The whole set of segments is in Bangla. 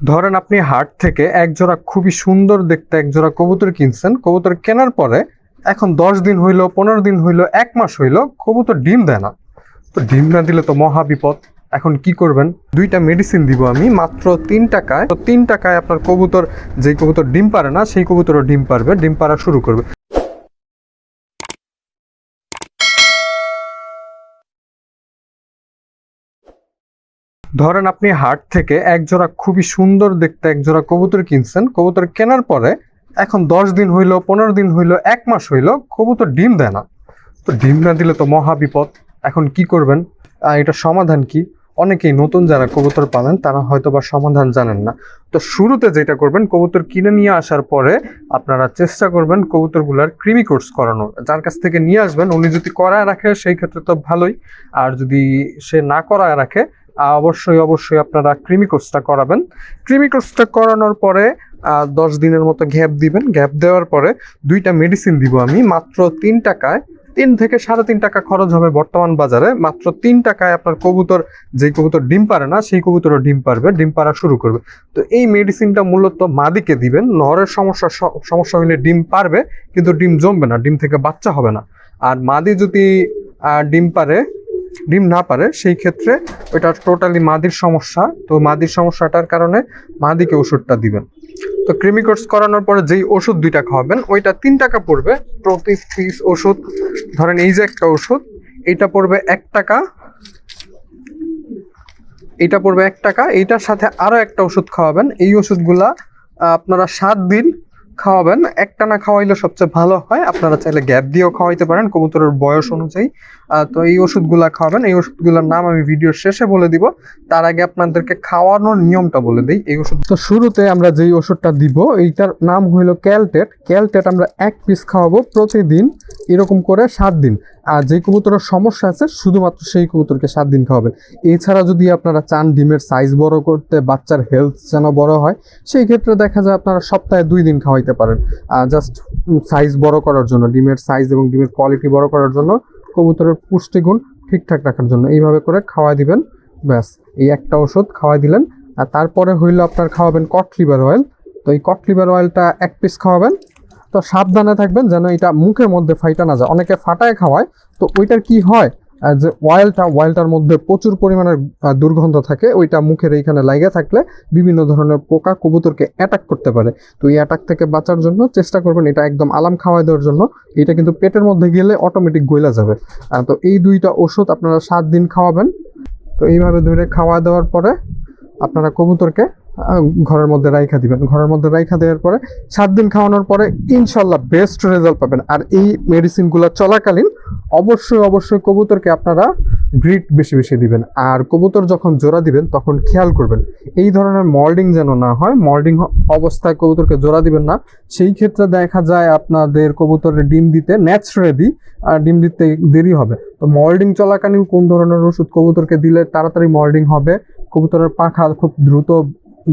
ধরেন আপনি হাট থেকে একজোড়া খুবই সুন্দর দেখতে একজোড়া কবুতর কিনছেন। কবুতর কেনার পরে এখন 10 দিন হইলো, 15 দিন হইলো, 1 মাস হইলো, কবুতর ডিম দেয় না। তো ডিম না দিলে তো মহা বিপদ। এখন কি করবেন? 2টা মেডিসিন দিব আমি মাত্র 3 টাকায়। তো 3 টাকায় আপনার কবুতর, যেই কবুতর ডিম পারে না সেই কবুতরও ডিম পারবে, ডিম পারা শুরু করবে। ধরেন আপনি হাট থেকে একজোড়া খুবই সুন্দর দেখতে একজোড়া কবুতর কিনছেন। কবুতর কেনার পরে এখন 10 দিন হইলো, 15 দিন হইলো, 1 মাস হইলো, কবুতর ডিম দেয় না। তো ডিম না দিলে তো মহা বিপদ। এখন কি করবেন? এটা সমাধান কি? অনেকেই নতুন যারা কবুতর পালেন তারা হয়তো বা সমাধান জানেন না। তো শুরুতে যেটা করবেন, কবুতর কিনে নিয়ে আসার পরে আপনারা চেষ্টা করবেন কবুতরগুলার কৃমি কোর্স করানোর। যার কাছ থেকে নিয়ে আসবেন উনি যদি করায় রাখে সেই ক্ষেত্রে তো ভালোই, আর যদি সে না করায় রাখে অবশ্যই অবশ্যই আপনারা কৃমি কোর্সটা করাবেন। কৃমি কোর্সটা করানোর পরে 10 দিনের মতো গ্যাপ দিবেন। গ্যাপ দেওয়ার পরে 2টা মেডিসিন দিব আমি মাত্র 3 টাকায়। 3 থেকে 3.5 টাকা খরচ হবে বর্তমান বাজারে। মাত্র 3 টাকায় আপনার কবুতর, যে কবুতর ডিম পারে না সেই কবুতরও ডিম পারবে, ডিম পারা শুরু করবে। তো এই মেডিসিনটা মূলত মাদিকে দিবেন। নরের সমস্যা হইলে ডিম পারবে কিন্তু ডিম জমবে না, ডিম থেকে বাচ্চা হবে না। আর মাদি যদি ডিম না পারে সেই ক্ষেত্রে ওইটা টোটালি মাদির সমস্যা। তো মাদির সমস্যাটার কারণে মাদিকে ওষুধটা দিবেন। তো কৃমি কোর্স করানোর পরে যেই ওষুধ 2টা খাওয়াবেন ওইটা 3 টাকা পড়বে প্রতি পিস ওষুধ। ধরেন এই যে একটা ওষুধ, এটা পড়বে 1 টাকা, এটা পড়বে 1 টাকা। এইটার সাথে আরো একটা ওষুধ খাওয়াবেন। এই ওষুধগুলা আপনারা 7 দিন খাওয়াবেন। একটানা খাওয়াইলে সবচেয়ে ভালো হয়। আপনারা চাইলে গ্যাপ দিয়েও খাওয়াইতে পারেন কবুতরের বয়স অনুযায়ী। তো এই ওষুধগুলা খাওয়াবেন। এই ওষুধগুলোর নাম আমি ভিডিওর শেষে বলে দিব। তার আগে আপনাদেরকে খাওয়ানোর নিয়মটা বলে দিই। এই ওষুধ তো শুরুতে আমরা যেই ওষুধটা দিব এইটার নাম হইলো ক্যালটেট। ক্যালটেট আমরা 1 পিস খাওয়াবো প্রতিদিন, এরকম করে 7 দিন। আর যে কবুতরের সমস্যা আছে শুধুমাত্র সেই কবুতরকে 7 দিন খাওয়াবেন। এছাড়া যদি আপনারা চান ডিমের সাইজ বড় করতে, বাচ্চার হেলথ যেন বড় হয়, সেই ক্ষেত্রে দেখা যায় আপনারা সপ্তাহে 2 দিন খাওয়াইতে পারেন। জাস্ট সাইজ বড় করার জন্য, ডিমের সাইজ এবং ডিমের কোয়ালিটি বড় করার জন্য, কবুতরের পুষ্টিগুণ ঠিকঠাক রাখার জন্য এইভাবে করে খাওয়াই দিবেন। ব্যাস, এই একটা ওষুধ খাওয়াই দিলেন। আর তারপরে হইলো আপনার খাওয়াবেন কট লিভার অয়েল। তো এই কট লিভার অয়েলটা 1 পিস খাওয়াবেন। তো সাবধানে থাকবেন যেন এটা মুখের মধ্যে ফাইটা না যায়। অনেকে ফাটায় খাওয়ায়, তো ওইটার কি হয়, যে অয়েলটার মধ্যে প্রচুর পরিমাণের দুর্গন্ধ থাকে। ওইটা মুখের এইখানে লাগিয়ে থাকলে বিভিন্ন ধরনের পোকা কবুতরকে অ্যাটাক করতে পারে। তো এই অ্যাটাক থেকে বাঁচার জন্য চেষ্টা করবেন এটা একদম আলাম খাওয়াই দেওয়ার জন্য। এটা কিন্তু পেটের মধ্যে গেলে অটোমেটিক গইলা যাবে। তো এই 2টা ওষুধ আপনারা 7 দিন খাওয়াবেন। তো এইভাবে ধরে খাওয়া দেওয়ার পরে আপনারা কবুতরকে ঘরের মধ্যে রাইখা দিবেন। ঘরের মধ্যে রাইখা দেওয়ার পরে 7 দিন খাওয়ানোর পরে ইনশাল্লাহ বেস্ট রেজাল্ট পাবেন। আর এই মেডিসিনগুলো চলাকালীন অবশ্যই অবশ্যই কবুতরকে আপনারা গ্রিট বেশি বেশি দিবেন। আর কবুতর যখন জোড়া দিবেন তখন খেয়াল করবেন এই ধরনের মল্ডিং যেন না হয়। মল্ডিং অবস্থায় কবুতরকে জোড়া দিবেন না। সেই ক্ষেত্রে দেখা যায় আপনাদের কবুতরের ডিম দিতে ন্যাচারালি ডিম দিতে দেরি হবে। তো মল্ডিং চলাকালীন কোন ধরনের ওষুধ কবুতরকে দিলে তাড়াতাড়ি মল্ডিং হবে, কবুতরের পাখা খুব দ্রুত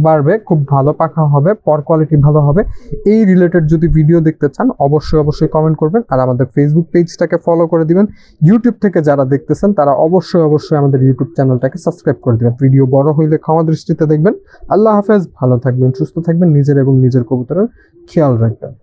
বাড়বে, খুব ভালো পাখা হবে, পর কোয়ালিটি ভালো হবে, এই রিলেটেড যদি ভিডিও দেখতে চান অবশ্যই অবশ্যই কমেন্ট করবেন। আর আমাদের ফেসবুক পেজটাকে ফলো করে দিবেন। ইউটিউব থেকে যারা দেখতেছেন তারা অবশ্যই অবশ্যই আমাদের ইউটিউব চ্যানেলটাকে সাবস্ক্রাইব করে দিবেন। ভিডিও বড় হইলে ক্ষমা দৃষ্টিতে দেখবেন। আল্লাহ হাফেজ, ভালো থাকবেন, সুস্থ থাকবেন, নিজের এবং নিজের কবুতরের খেয়াল রাখবেন।